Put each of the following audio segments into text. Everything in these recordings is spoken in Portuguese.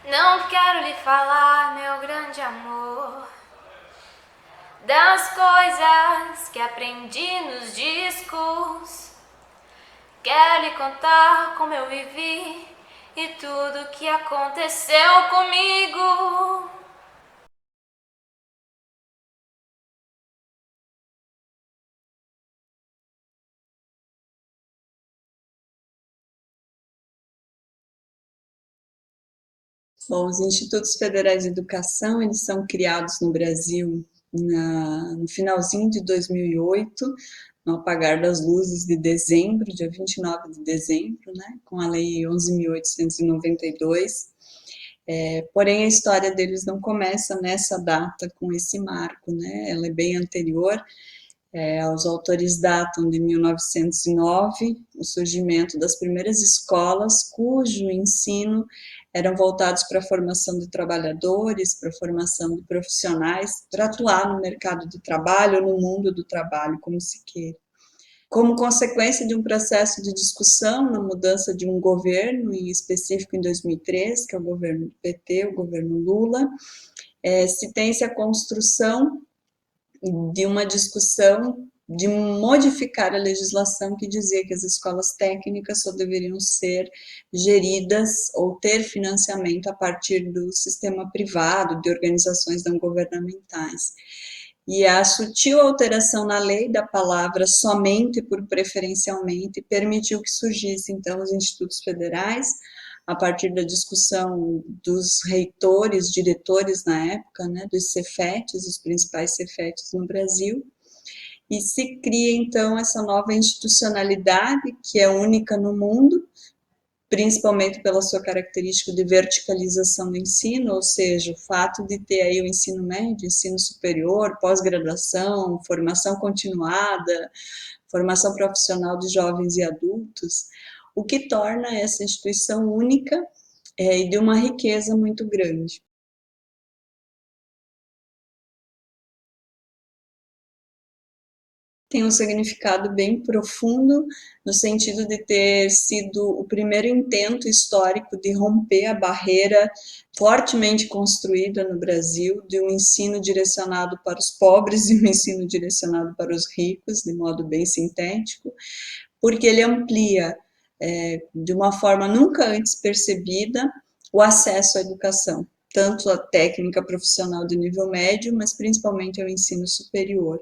Não quero lhe falar, meu grande amor, das coisas que aprendi nos discos. Quero lhe contar como eu vivi e tudo que aconteceu comigo. Bom, os Institutos Federais de Educação, eles são criados no Brasil no finalzinho de 2008, no apagar das luzes de dezembro, dia 29 de dezembro, né, com a Lei 11.892. Porém, a história deles não começa nessa data, com esse marco, né, ela é bem anterior. Os autores datam de 1909, o surgimento das primeiras escolas, cujo ensino eram voltados para a formação de trabalhadores, para a formação de profissionais, para atuar no mercado de trabalho, no mundo do trabalho, como se queira. Como consequência de um processo de discussão na mudança de um governo, em específico em 2003, que é o governo do PT, o governo Lula, se tem-se a construção de uma discussão de modificar a legislação que dizia que as escolas técnicas só deveriam ser geridas ou ter financiamento a partir do sistema privado, de organizações não governamentais. E a sutil alteração na lei da palavra somente por preferencialmente permitiu que surgissem, então, os institutos federais, a partir da discussão dos reitores, diretores na época, né, dos Cefetes, os principais Cefetes no Brasil, e se cria então essa nova institucionalidade que é única no mundo, principalmente pela sua característica de verticalização do ensino, ou seja, o fato de ter aí o ensino médio, ensino superior, pós-graduação, formação continuada, formação profissional de jovens e adultos, o que torna essa instituição única e de uma riqueza muito grande. Tem um significado bem profundo, no sentido de ter sido o primeiro intento histórico de romper a barreira fortemente construída no Brasil de um ensino direcionado para os pobres e um ensino direcionado para os ricos, de modo bem sintético, porque ele amplia, de uma forma nunca antes percebida, o acesso à educação, tanto a técnica profissional de nível médio, mas principalmente ao ensino superior.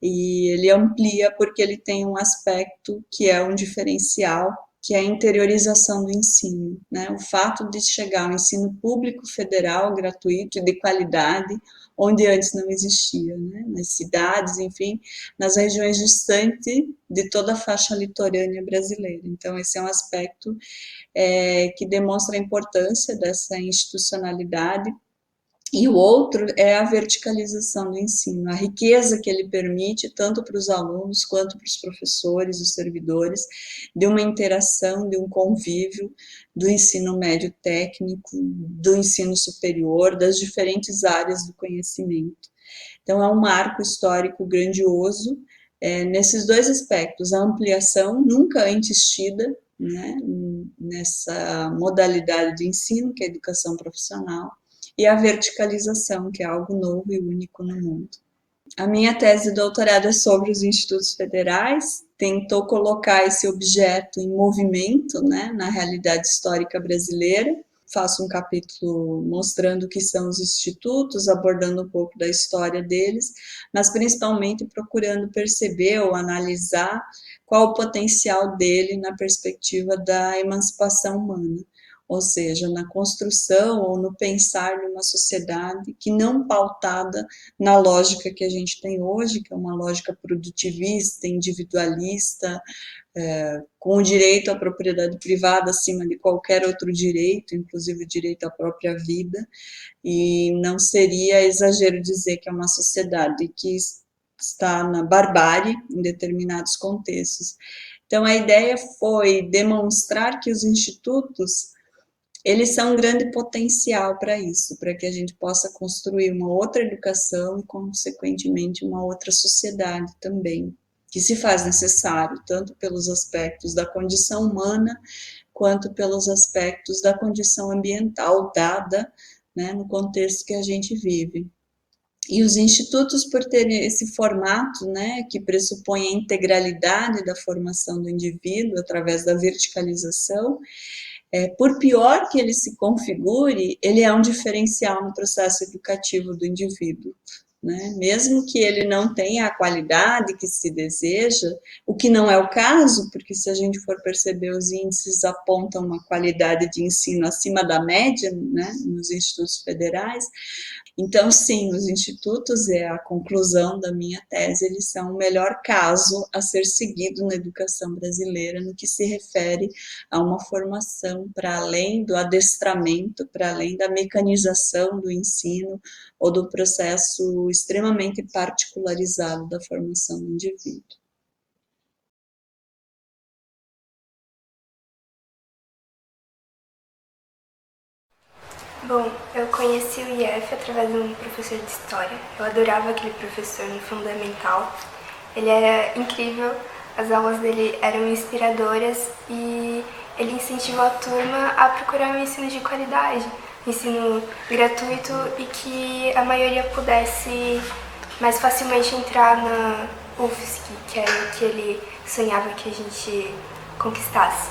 E ele amplia porque ele tem um aspecto que é um diferencial, que é a interiorização do ensino, né? O fato de chegar ao ensino público federal, gratuito e de qualidade, onde antes não existia, né? Nas cidades, enfim, nas regiões distantes de toda a faixa litorânea brasileira. Então, esse é um aspecto que demonstra a importância dessa institucionalidade. E o outro é a verticalização do ensino, a riqueza que ele permite, tanto para os alunos quanto para os professores, os servidores, de uma interação, de um convívio do ensino médio técnico, do ensino superior, das diferentes áreas do conhecimento. Então, é um marco histórico grandioso nesses dois aspectos: a ampliação nunca antes tida, né, nessa modalidade de ensino, que é a educação profissional, e a verticalização, que é algo novo e único no mundo. A minha tese de doutorado é sobre os institutos federais, tentou colocar esse objeto em movimento, né, na realidade histórica brasileira. Faço um capítulo mostrando o que são os institutos, abordando um pouco da história deles, mas principalmente procurando perceber ou analisar qual o potencial dele na perspectiva da emancipação humana, ou seja, na construção ou no pensar de uma sociedade que não pautada na lógica que a gente tem hoje, que é uma lógica produtivista, individualista, com o direito à propriedade privada acima de qualquer outro direito, inclusive o direito à própria vida, e não seria exagero dizer que é uma sociedade que está na barbárie em determinados contextos. Então, a ideia foi demonstrar que os institutos eles são um grande potencial para isso, para que a gente possa construir uma outra educação e, consequentemente, uma outra sociedade também, que se faz necessário, tanto pelos aspectos da condição humana, quanto pelos aspectos da condição ambiental dada, né, no contexto que a gente vive. E os institutos, por terem esse formato, né, que pressupõe a integralidade da formação do indivíduo através da verticalização, por pior que ele se configure, ele é um diferencial no processo educativo do indivíduo. Né? Mesmo que ele não tenha a qualidade que se deseja, o que não é o caso, porque se a gente for perceber, os índices apontam uma qualidade de ensino acima da média, né, nos institutos federais. Então, sim, os institutos, é a conclusão da minha tese, eles são o melhor caso a ser seguido na educação brasileira no que se refere a uma formação para além do adestramento, para além da mecanização do ensino ou do processo extremamente particularizado da formação do indivíduo. Bom, eu conheci o IF através de um professor de história. Eu adorava aquele professor no fundamental. Ele era incrível, as aulas dele eram inspiradoras e ele incentivou a turma a procurar um ensino de qualidade, um ensino gratuito e que a maioria pudesse mais facilmente entrar na UFSC, que era o que ele sonhava que a gente conquistasse.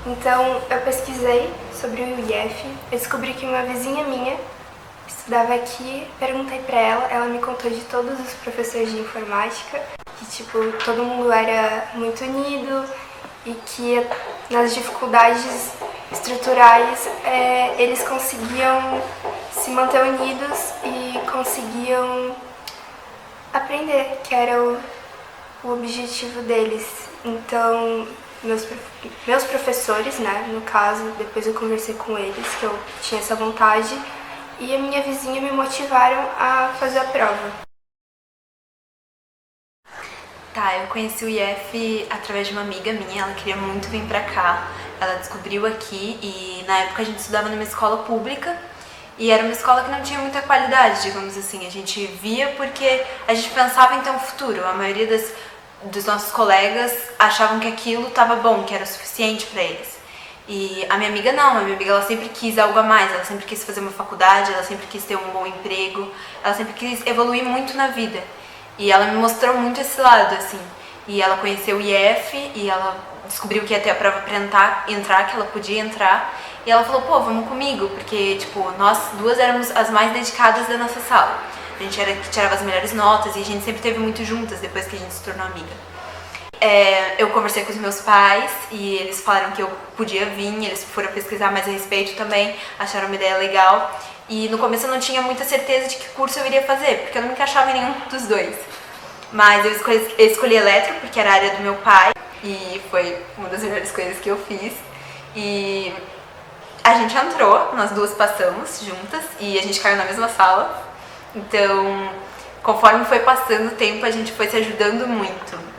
Então, eu pesquisei sobre o IF, eu descobri que uma vizinha minha estudava aqui, perguntei pra ela me contou de todos os professores de informática, que, tipo, todo mundo era muito unido e que nas dificuldades estruturais eles conseguiam se manter unidos e conseguiam aprender, que era o objetivo deles. Então, meus professores, né, no caso, depois eu conversei com eles, que eu tinha essa vontade, e a minha vizinha me motivaram a fazer a prova. Tá, eu conheci o IF através de uma amiga minha, ela queria muito vir pra cá, ela descobriu aqui e na época a gente estudava numa escola pública e era uma escola que não tinha muita qualidade, digamos assim, a gente via porque a gente pensava em ter um futuro, a maioria dos nossos colegas achavam que aquilo estava bom, que era o suficiente para eles. E a minha amiga não, a minha amiga ela sempre quis algo a mais, ela sempre quis fazer uma faculdade, ela sempre quis ter um bom emprego, ela sempre quis evoluir muito na vida. E ela me mostrou muito esse lado, assim. E ela conheceu o IF e ela descobriu que ia ter a prova pra entrar, que ela podia entrar. E ela falou, pô, vamos comigo, porque, tipo, nós duas éramos as mais dedicadas da nossa sala. A gente era que tirava as melhores notas e a gente sempre esteve muito juntas depois que a gente se tornou amiga. Eu conversei com os meus pais e eles falaram que eu podia vir, eles foram pesquisar mais a respeito também, acharam uma ideia legal. E no começo eu não tinha muita certeza de que curso eu iria fazer, porque eu não me encaixava em nenhum dos dois. Mas eu escolhi eletro, porque era a área do meu pai, e foi uma das melhores coisas que eu fiz. E a gente entrou, nós duas passamos juntas, e a gente caiu na mesma sala. Então, conforme foi passando o tempo, a gente foi se ajudando muito.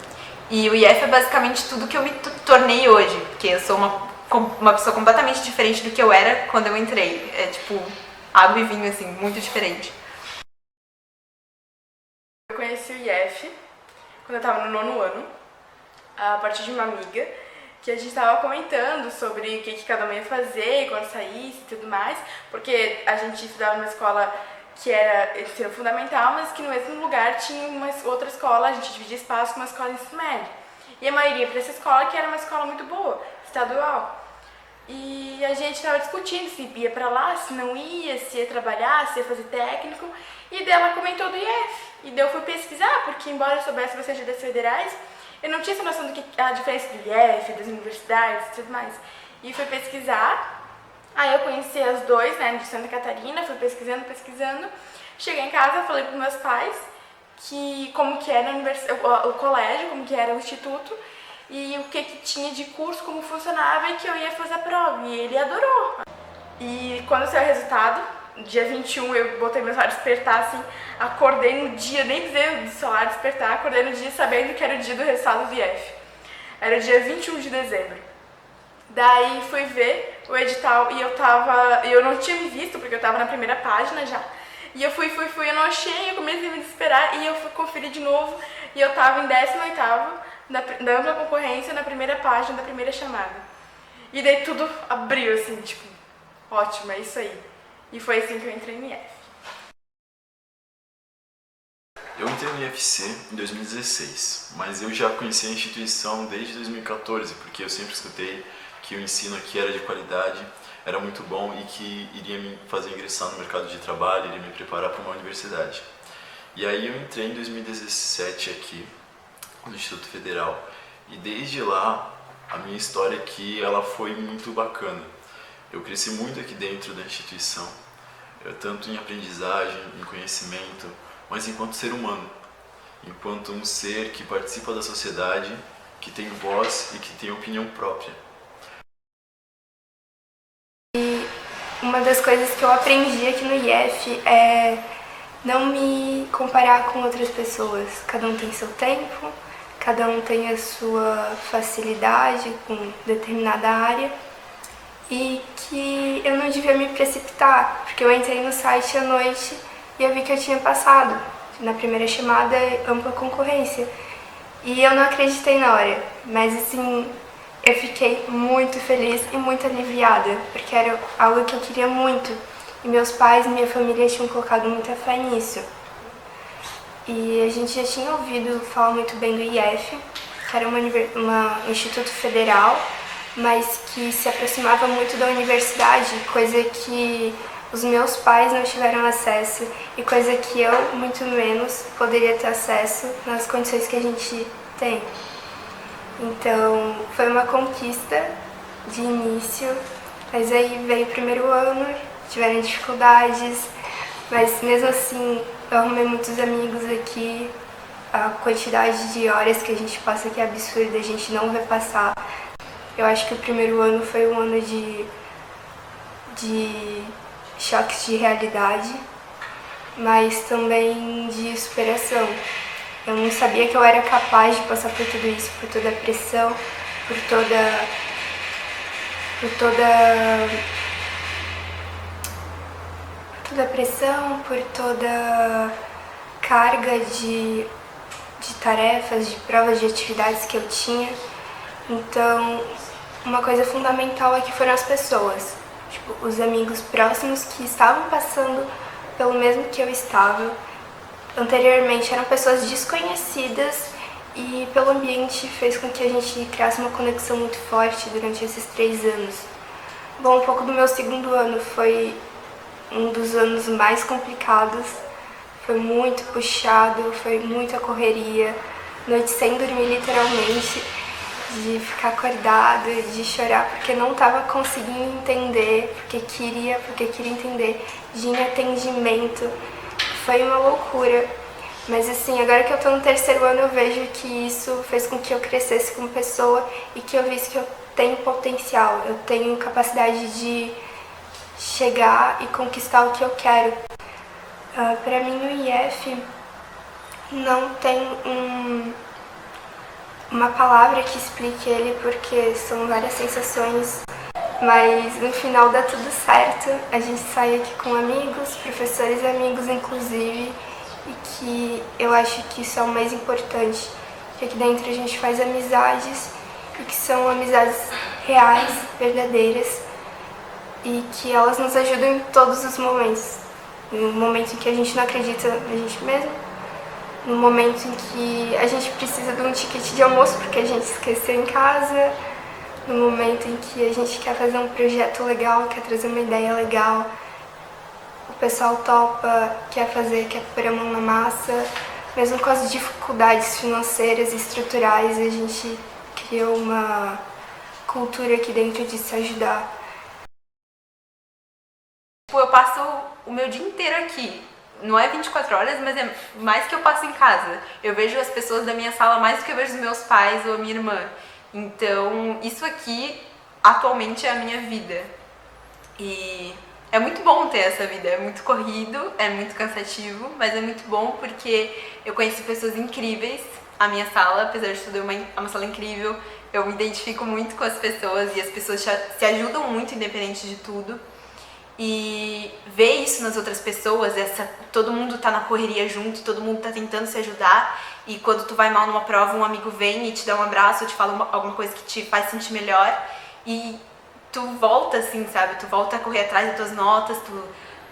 E o IF é basicamente tudo que eu me tornei hoje, porque eu sou uma pessoa completamente diferente do que eu era quando eu entrei. É tipo água e vinho, assim, muito diferente. Eu conheci o IF quando eu tava no 9º ano, a partir de uma amiga, que a gente tava comentando sobre o que cada uma ia fazer quando saísse e tudo mais, porque a gente estudava numa escola que era ensino fundamental, mas que no mesmo lugar tinha uma outra escola, a gente dividia espaço com uma escola de ensino médio. E a maioria para essa escola, que era uma escola muito boa, estadual. E a gente estava discutindo se ia para lá, se não ia, se ia trabalhar, se ia fazer técnico. E daí ela comentou do IF. E daí eu fui pesquisar, porque embora eu soubesse bastante das federais, eu não tinha essa noção do que a diferença do IF, das universidades e tudo mais. E fui pesquisar. Aí eu conheci as dois, né, de Santa Catarina, fui pesquisando. Cheguei em casa, falei para meus pais que como que era o colégio, como que era o instituto e o que tinha de curso, como funcionava e que eu ia fazer a prova. E ele adorou. E quando saiu o resultado, dia 21, eu botei meu celular despertar, assim, acordei no dia, nem precisei do celular despertar, acordei no dia sabendo que era o dia do resultado do IF. Era o dia 21 de dezembro. Daí fui ver o edital e eu não tinha me visto, porque eu tava na primeira página já. E eu fui, eu não achei, eu comecei a me desesperar e eu fui conferir de novo e eu tava em 18º da ampla concorrência na primeira página da primeira chamada. E daí tudo abriu, assim, tipo, ótimo, é isso aí. E foi assim que eu entrei no IF. Eu entrei no IFC em 2016, mas eu já conhecia a instituição desde 2014, porque eu sempre escutei que o ensino aqui era de qualidade, era muito bom e que iria me fazer ingressar no mercado de trabalho, iria me preparar para uma universidade. E aí eu entrei em 2017 aqui no Instituto Federal e desde lá a minha história aqui ela foi muito bacana. Eu cresci muito aqui dentro da instituição, tanto em aprendizagem, em conhecimento, mas enquanto ser humano, enquanto um ser que participa da sociedade, que tem voz e que tem opinião própria. E uma das coisas que eu aprendi aqui no IF é não me comparar com outras pessoas. Cada um tem seu tempo, cada um tem a sua facilidade com determinada área e que eu não devia me precipitar, porque eu entrei no site à noite e eu vi que eu tinha passado. Na primeira chamada, ampla concorrência. E eu não acreditei na hora, mas assim, eu fiquei muito feliz e muito aliviada, porque era algo que eu queria muito. E meus pais e minha família tinham colocado muita fé nisso. E a gente já tinha ouvido falar muito bem do IF, que era um instituto federal, mas que se aproximava muito da universidade, coisa que os meus pais não tiveram acesso e coisa que eu, muito menos, poderia ter acesso nas condições que a gente tem. Então, foi uma conquista de início, mas aí veio o primeiro ano, tiveram dificuldades, mas mesmo assim eu arrumei muitos amigos aqui, a quantidade de horas que a gente passa aqui é absurda, a gente não vai passar. Eu acho que o primeiro ano foi um ano de choques de realidade, mas também de superação. Eu não sabia que eu era capaz de passar por tudo isso, por toda a pressão, por toda a pressão, por toda carga de tarefas, de provas, de atividades que eu tinha. Então, uma coisa fundamental aqui foram as pessoas. Tipo, os amigos próximos que estavam passando pelo mesmo que eu estava. Anteriormente eram pessoas desconhecidas e pelo ambiente fez com que a gente criasse uma conexão muito forte durante esses 3 anos. Bom, um pouco do meu segundo ano foi um dos anos mais complicados. Foi muito puxado, foi muita correria, noite sem dormir literalmente, de ficar acordado, de chorar porque não estava conseguindo entender, porque queria entender, de atendimento. Foi uma loucura, mas assim, agora que eu tô no 3º ano eu vejo que isso fez com que eu crescesse como pessoa e que eu visse que eu tenho potencial, eu tenho capacidade de chegar e conquistar o que eu quero. Pra mim o IF não tem uma palavra que explique ele, porque são várias sensações, mas no final dá tudo certo. A gente sai aqui com amigos, professores e amigos inclusive, e que eu acho que isso é o mais importante, que aqui dentro a gente faz amizades, e que são amizades reais, verdadeiras, e que elas nos ajudam em todos os momentos. No momento em que a gente não acredita na gente mesmo, no momento em que a gente precisa de um ticket de almoço porque a gente esqueceu em casa, no momento em que a gente quer fazer um projeto legal, quer trazer uma ideia legal, o pessoal topa, quer pôr a mão na massa, mesmo com as dificuldades financeiras e estruturais, a gente criou uma cultura aqui dentro de se ajudar. Eu passo o meu dia inteiro aqui. Não é 24 horas, mas é mais que eu passo em casa. Eu vejo as pessoas da minha sala mais do que eu vejo os meus pais ou a minha irmã. Então, isso aqui, atualmente, é a minha vida. E é muito bom ter essa vida. É muito corrido, é muito cansativo, mas é muito bom porque eu conheci pessoas incríveis. A minha sala, apesar de tudo, é uma sala incrível. Eu me identifico muito com as pessoas e as pessoas se ajudam muito, independente de tudo. E ver isso nas outras pessoas, todo mundo tá na correria junto, todo mundo tá tentando se ajudar, e quando tu vai mal numa prova, um amigo vem e te dá um abraço, te fala alguma coisa que te faz sentir melhor, e tu volta, assim, sabe? Tu volta a correr atrás das tuas notas, tu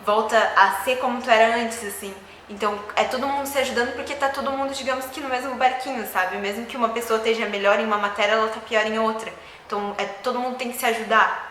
volta a ser como tu era antes, assim. Então, é todo mundo se ajudando porque tá todo mundo, digamos que no mesmo barquinho, sabe? Mesmo que uma pessoa esteja melhor em uma matéria, ela tá pior em outra. Então, todo mundo tem que se ajudar.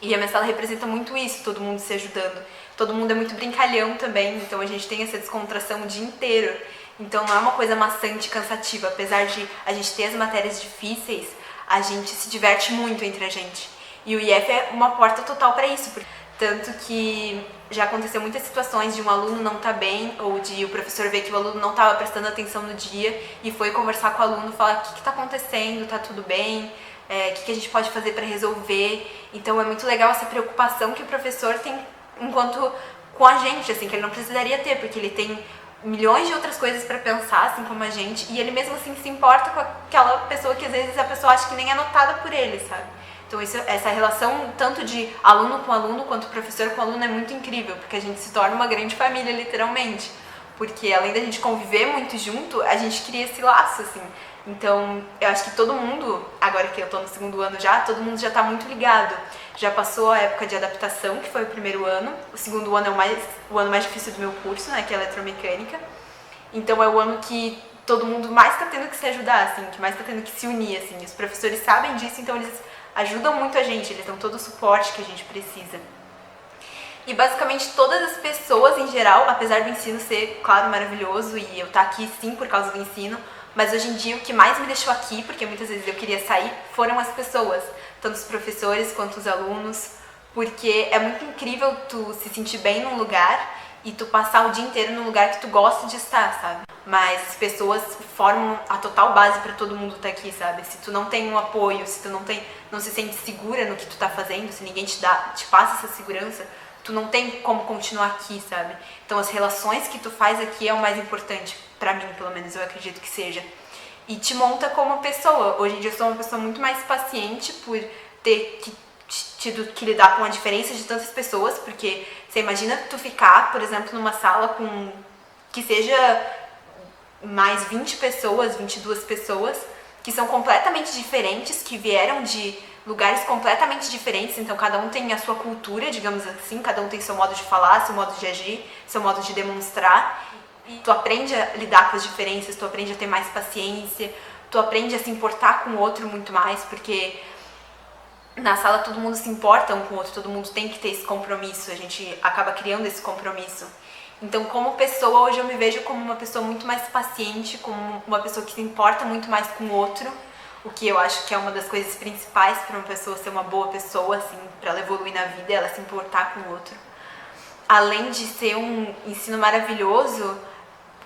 E a minha sala representa muito isso, todo mundo se ajudando. Todo mundo é muito brincalhão também, então a gente tem essa descontração o dia inteiro. Então não é uma coisa maçante, cansativa. Apesar de a gente ter as matérias difíceis, a gente se diverte muito entre a gente. E o IF é uma porta total para isso. Tanto que já aconteceu muitas situações de um aluno não estar bem, ou de o professor ver que o aluno não estava prestando atenção no dia e foi conversar com o aluno, falar o que está acontecendo, está tudo bem, o que a gente pode fazer para resolver. Então é muito legal essa preocupação que o professor tem enquanto com a gente, assim, que ele não precisaria ter, porque ele tem milhões de outras coisas para pensar, assim como a gente, e ele mesmo assim se importa com aquela pessoa que às vezes a pessoa acha que nem é notada por ele, sabe? Então essa relação tanto de aluno com aluno quanto professor com aluno é muito incrível, porque a gente se torna uma grande família, literalmente. Porque além da gente conviver muito junto, a gente cria esse laço, assim. Então, eu acho que todo mundo, agora que eu tô no segundo ano já, todo mundo já tá muito ligado. Já passou a época de adaptação, que foi o primeiro ano. O segundo ano é o ano mais difícil do meu curso, né, que é eletromecânica. Então, é o ano que todo mundo mais tá tendo que se ajudar, assim, que mais tá tendo que se unir, assim. Os professores sabem disso, então eles ajudam muito a gente, eles dão todo o suporte que a gente precisa. E basicamente todas as pessoas em geral, apesar do ensino ser, claro, maravilhoso, e eu estar aqui sim por causa do ensino, mas hoje em dia o que mais me deixou aqui, porque muitas vezes eu queria sair, foram as pessoas, tanto os professores quanto os alunos, porque é muito incrível tu se sentir bem num lugar e tu passar o dia inteiro num lugar que tu gosta de estar, sabe? Mas as pessoas formam a total base para todo mundo estar aqui, sabe? Se tu não tem um apoio, se tu não se sente segura no que tu tá fazendo, se ninguém te passa essa segurança, tu não tem como continuar aqui, sabe? Então as relações que tu faz aqui é o mais importante, pra mim, pelo menos, eu acredito que seja. E te monta como pessoa. Hoje em dia eu sou uma pessoa muito mais paciente por ter tido que lidar com a diferença de tantas pessoas, porque você imagina tu ficar, por exemplo, numa sala com que seja mais 20 pessoas, 22 pessoas, que são completamente diferentes, que vieram de lugares completamente diferentes, então cada um tem a sua cultura, digamos assim, cada um tem seu modo de falar, seu modo de agir, seu modo de demonstrar, e tu aprende a lidar com as diferenças, tu aprende a ter mais paciência, tu aprende a se importar com o outro muito mais, porque na sala todo mundo se importa um com o outro, todo mundo tem que ter esse compromisso, a gente acaba criando esse compromisso. Então, como pessoa, hoje eu me vejo como uma pessoa muito mais paciente, como uma pessoa que se importa muito mais com o outro, o que eu acho que é uma das coisas principais para uma pessoa ser uma boa pessoa, assim, para ela evoluir na vida, ela se importar com o outro. Além de ser um ensino maravilhoso,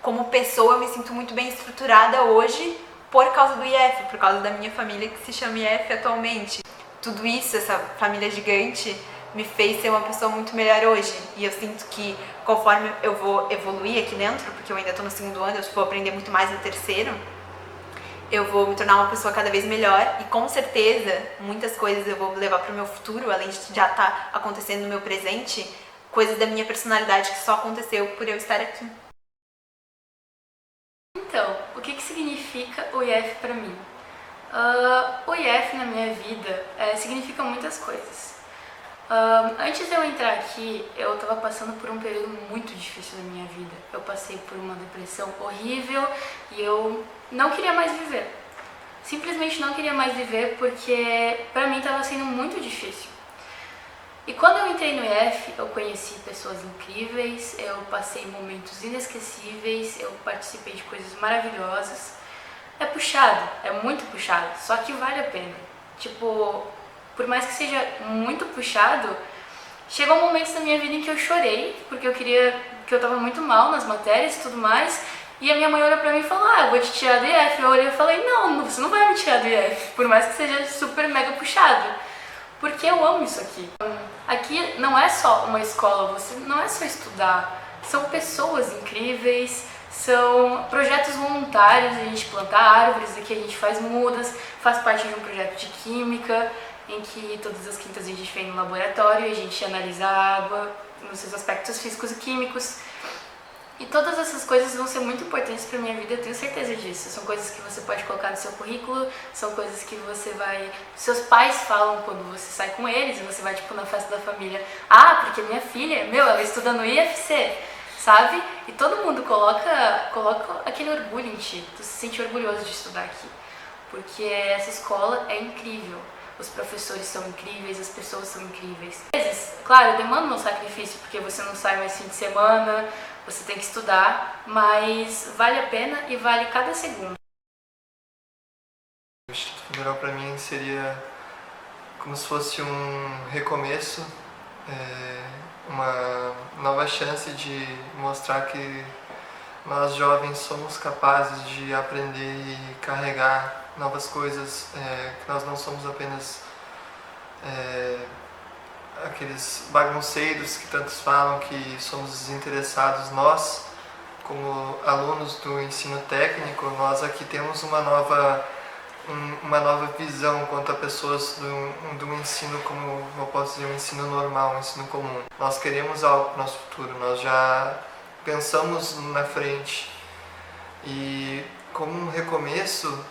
como pessoa eu me sinto muito bem estruturada hoje por causa do IF, por causa da minha família que se chama IF atualmente. Tudo isso, essa família gigante, me fez ser uma pessoa muito melhor hoje. E eu sinto que conforme eu vou evoluir aqui dentro, porque eu ainda estou no segundo ano, eu vou aprender muito mais no terceiro, eu vou me tornar uma pessoa cada vez melhor e com certeza muitas coisas eu vou levar para o meu futuro, além de já estar acontecendo no meu presente, coisas da minha personalidade que só aconteceu por eu estar aqui. Então, o que significa o IF para mim? O IF na minha vida significa muitas coisas. Antes de eu entrar aqui, eu estava passando por um período muito difícil na minha vida. Eu passei por uma depressão horrível e eu não queria mais viver. Simplesmente não queria mais viver porque para mim estava sendo muito difícil. E quando eu entrei no IF, eu conheci pessoas incríveis, eu passei momentos inesquecíveis, eu participei de coisas maravilhosas. É puxado, é muito puxado, só que vale a pena. Tipo, por mais que seja muito puxado, chegou momentos da minha vida em que eu chorei, porque eu tava muito mal nas matérias e tudo mais, e a minha mãe olhou pra mim e falou, eu vou te tirar do IF. Eu olhei e falei, não, você não vai me tirar do IF, por mais que seja super mega puxado, porque eu amo isso aqui. Aqui não é só uma escola, você não é só estudar, são pessoas incríveis, são projetos voluntários, a gente planta árvores, aqui a gente faz mudas, faz parte de um projeto de química, em que todas as quintas a gente vem no laboratório e a gente analisa a água nos seus aspectos físicos e químicos. E todas essas coisas vão ser muito importantes para minha vida, eu tenho certeza disso. São coisas que você pode colocar no seu currículo, são coisas que você vai... Seus pais falam quando você sai com eles, e você vai, tipo, na festa da família. Ah, porque minha filha, ela estuda no IFC, sabe? E todo mundo coloca aquele orgulho em ti. Tu se sente orgulhoso de estudar aqui. Porque essa escola é incrível. Os professores são incríveis, as pessoas são incríveis. Às vezes, claro, demanda um sacrifício, porque você não sai mais fim de semana, você tem que estudar, mas vale a pena e vale cada segundo. O Instituto Federal para mim seria como se fosse um recomeço, uma nova chance de mostrar que nós jovens somos capazes de aprender e carregar novas coisas, que nós não somos apenas aqueles bagunceiros que tantos falam que somos desinteressados. Nós, como alunos do ensino técnico, nós aqui temos uma nova visão quanto a pessoas do ensino, como eu posso dizer, um ensino normal, um ensino comum. Nós queremos algo para o nosso futuro, nós já pensamos na frente e como um recomeço,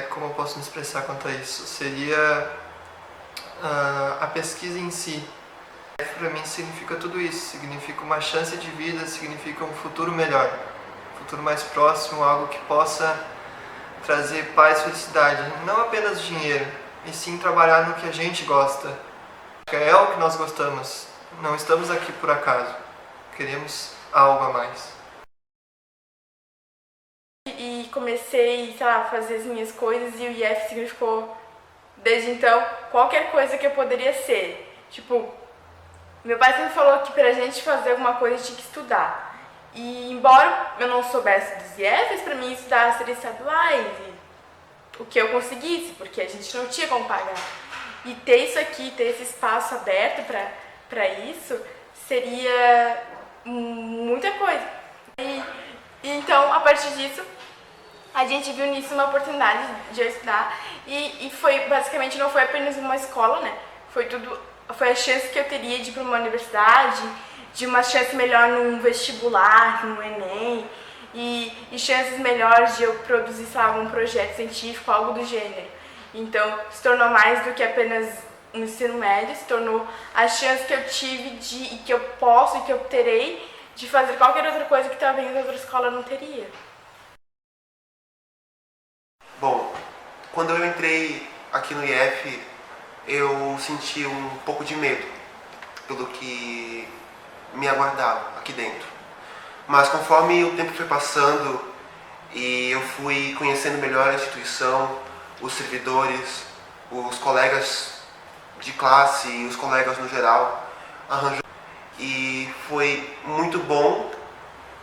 como eu posso me expressar quanto a isso? Seria a pesquisa em si. Para mim significa tudo isso, significa uma chance de vida, significa um futuro melhor, um futuro mais próximo, algo que possa trazer paz e felicidade, não apenas dinheiro, e sim trabalhar no que a gente gosta. É o que nós gostamos, não estamos aqui por acaso, queremos algo a mais. E comecei, sei lá, a fazer as minhas coisas e o IF significou, desde então, qualquer coisa que eu poderia ser. Tipo, meu pai sempre falou que pra gente fazer alguma coisa tinha que estudar. E embora eu não soubesse dos IFs, pra mim estudar seria estaduais e o que eu conseguisse, porque a gente não tinha como pagar. E ter isso aqui, ter esse espaço aberto pra isso, seria muita coisa. E então, a partir disso, a gente viu nisso uma oportunidade de eu estudar e foi, basicamente, não foi apenas uma escola, né? Foi a chance que eu teria de ir para uma universidade, de uma chance melhor num vestibular, no Enem, e chances melhores de eu produzir, sei lá, algum projeto científico, algo do gênero. Então, se tornou mais do que apenas um ensino médio, se tornou a chance que eu tive e que eu posso e que eu terei de fazer qualquer outra coisa que talvez a outra escola não teria. Bom, quando eu entrei aqui no IF, eu senti um pouco de medo pelo que me aguardava aqui dentro. Mas conforme o tempo foi passando e eu fui conhecendo melhor a instituição, os servidores, os colegas de classe e os colegas no geral, e foi muito bom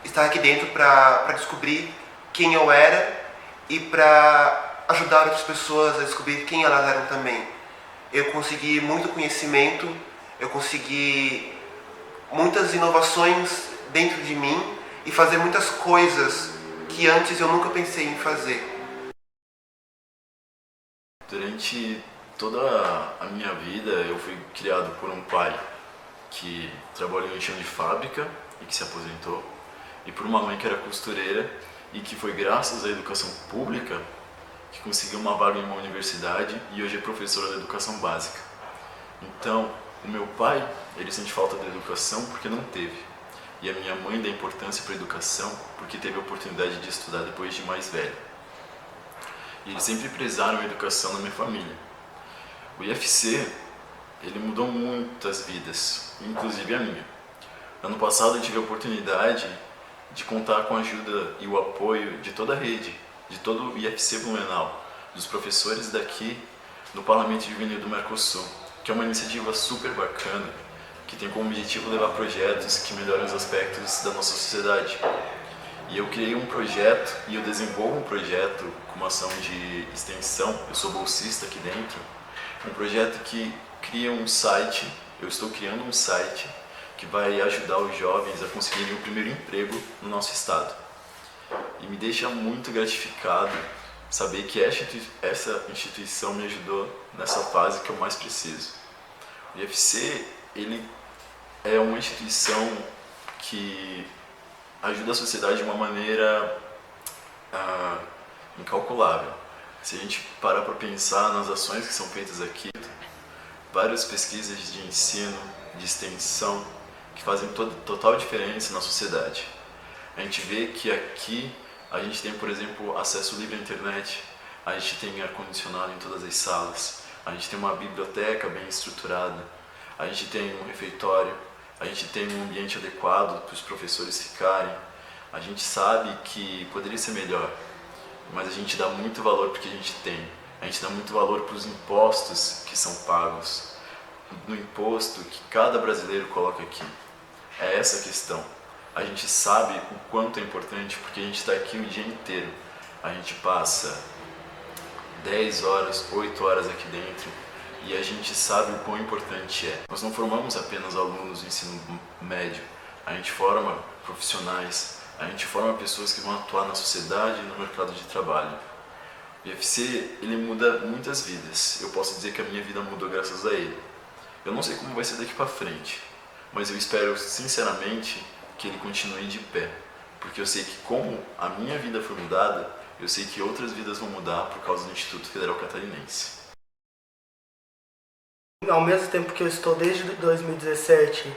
estar aqui dentro para descobrir quem eu era e para ajudar outras pessoas a descobrir quem elas eram também. Eu consegui muito conhecimento, eu consegui muitas inovações dentro de mim e fazer muitas coisas que antes eu nunca pensei em fazer. Durante toda a minha vida eu fui criado por um pai que trabalhou em chão de fábrica e que se aposentou, e por uma mãe que era costureira e que foi graças à educação pública que conseguiu uma vaga em uma universidade e hoje é professora de educação básica. Então, o meu pai, ele sente falta da educação porque não teve. E a minha mãe dá importância para a educação porque teve a oportunidade de estudar depois de mais velho. E eles sempre prezaram a educação na minha família. O IFC, ele mudou muitas vidas, inclusive a minha. Ano passado eu tive a oportunidade de contar com a ajuda e o apoio de toda a rede, de todo o IFC Blumenau, dos professores daqui no Parlamento Juvenil do Mercosul, que é uma iniciativa super bacana, que tem como objetivo levar projetos que melhoram os aspectos da nossa sociedade. E eu criei um projeto, e eu desenvolvo um projeto com uma ação de extensão, eu sou bolsista aqui dentro, um projeto que cria um site, eu estou criando um site que vai ajudar os jovens a conseguirem o primeiro emprego no nosso estado. E me deixa muito gratificado saber que essa instituição me ajudou nessa fase que eu mais preciso. O IFC, ele é uma instituição que ajuda a sociedade de uma maneira incalculável. Se a gente parar para pensar nas ações que são feitas aqui, várias pesquisas de ensino, de extensão, que fazem total diferença na sociedade. A gente vê que aqui a gente tem, por exemplo, acesso livre à internet, a gente tem ar-condicionado em todas as salas, a gente tem uma biblioteca bem estruturada, a gente tem um refeitório, a gente tem um ambiente adequado para os professores ficarem. A gente sabe que poderia ser melhor, mas a gente dá muito valor porque a gente tem. A gente dá muito valor para os impostos que são pagos, no imposto que cada brasileiro coloca aqui. É essa a questão. A gente sabe o quanto é importante porque a gente está aqui o dia inteiro. A gente passa 10 horas, 8 horas aqui dentro e a gente sabe o quão importante é. Nós não formamos apenas alunos do ensino médio, a gente forma profissionais, a gente forma pessoas que vão atuar na sociedade e no mercado de trabalho. O IFC, ele muda muitas vidas. Eu posso dizer que a minha vida mudou graças a ele. Eu não sei como vai ser daqui para frente, mas eu espero sinceramente que ele continue de pé, porque eu sei que como a minha vida foi mudada, eu sei que outras vidas vão mudar por causa do Instituto Federal Catarinense. Ao mesmo tempo que eu estou desde 2017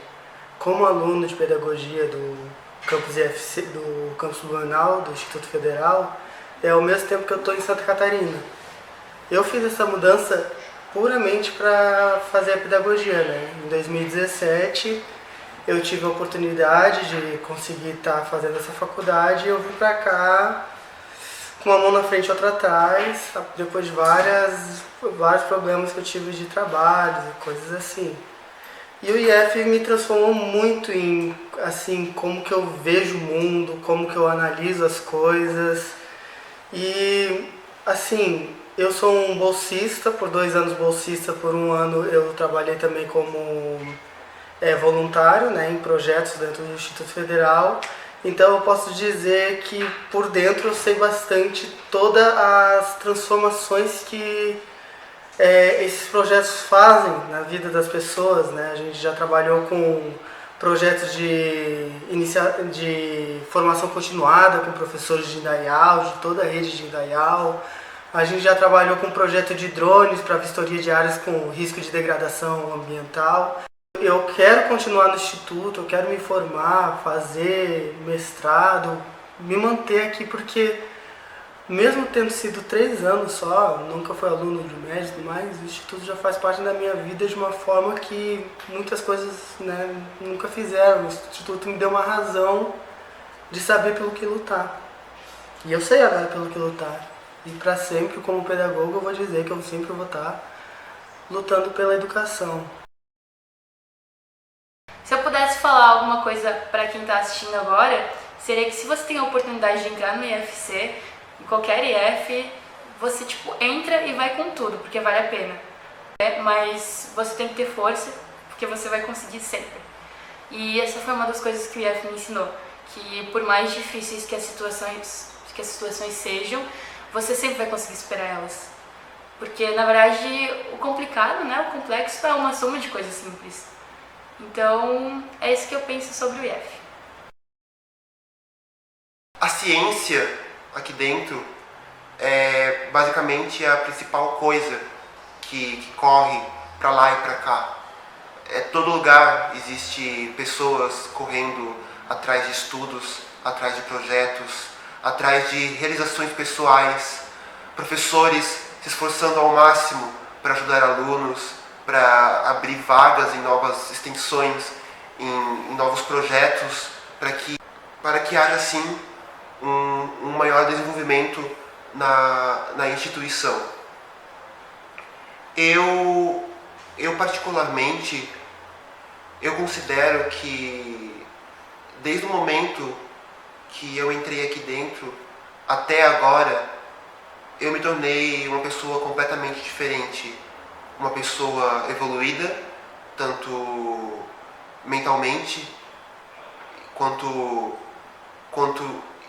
como aluno de pedagogia do campus IFC, do campus Blumenau, do Instituto Federal, é ao mesmo tempo que eu estou em Santa Catarina. Eu fiz essa mudança puramente para fazer a pedagogia, né? Em 2017 eu tive a oportunidade de conseguir estar fazendo essa faculdade e eu vim para cá com uma mão na frente e outra atrás, depois de vários problemas que eu tive de trabalhos e coisas assim. E o IF me transformou muito em, assim, como que eu vejo o mundo, como que eu analiso as coisas. E, assim, eu sou um bolsista, por 2 anos bolsista, por 1 ano eu trabalhei também como voluntário, né, em projetos dentro do Instituto Federal. Então eu posso dizer que por dentro eu sei bastante todas as transformações que esses projetos fazem na vida das pessoas, né? A gente já trabalhou com projetos de formação continuada com professores de Indaial, de toda a rede de Indaial. A gente já trabalhou com um projeto de drones para vistoria de áreas com risco de degradação ambiental. Eu quero continuar no Instituto, eu quero me formar, fazer mestrado, me manter aqui, porque mesmo tendo sido 3 anos só, nunca fui aluno de médio, mas o Instituto já faz parte da minha vida de uma forma que muitas coisas, né, nunca fizeram. O Instituto me deu uma razão de saber pelo que lutar. E eu sei agora pelo que lutar. E para sempre, como pedagogo, eu vou dizer que eu sempre vou estar lutando pela educação. Se eu pudesse falar alguma coisa para quem está assistindo agora, seria que se você tem a oportunidade de entrar no IFC, em qualquer IF, você entra e vai com tudo, porque vale a pena. Mas você tem que ter força, porque você vai conseguir sempre. E essa foi uma das coisas que o IF me ensinou, que por mais difíceis que as situações sejam, você sempre vai conseguir superar elas. Porque, na verdade, o complicado, né, o complexo é uma soma de coisas simples. Então, é isso que eu penso sobre o IF. A ciência aqui dentro é basicamente a principal coisa que corre para lá e para cá. Todo lugar existe pessoas correndo atrás de estudos, atrás de projetos, atrás de realizações pessoais, professores se esforçando ao máximo para ajudar alunos, para abrir vagas em novas extensões, em novos projetos, para que haja assim um maior desenvolvimento na instituição. Eu particularmente, eu considero que desde o momento que eu entrei aqui dentro até agora, eu me tornei uma pessoa completamente diferente. Uma pessoa evoluída, tanto mentalmente quanto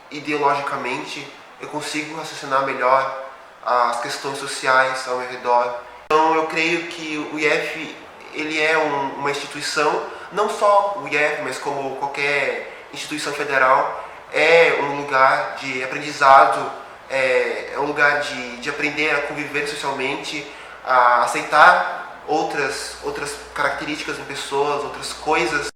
ideologicamente. Eu consigo raciocinar melhor as questões sociais ao meu redor. Então eu creio que o IF ele é uma instituição, não só o IF, mas como qualquer instituição federal, é um lugar de aprendizado, é um lugar de aprender a conviver socialmente, a aceitar outras características em pessoas, outras coisas.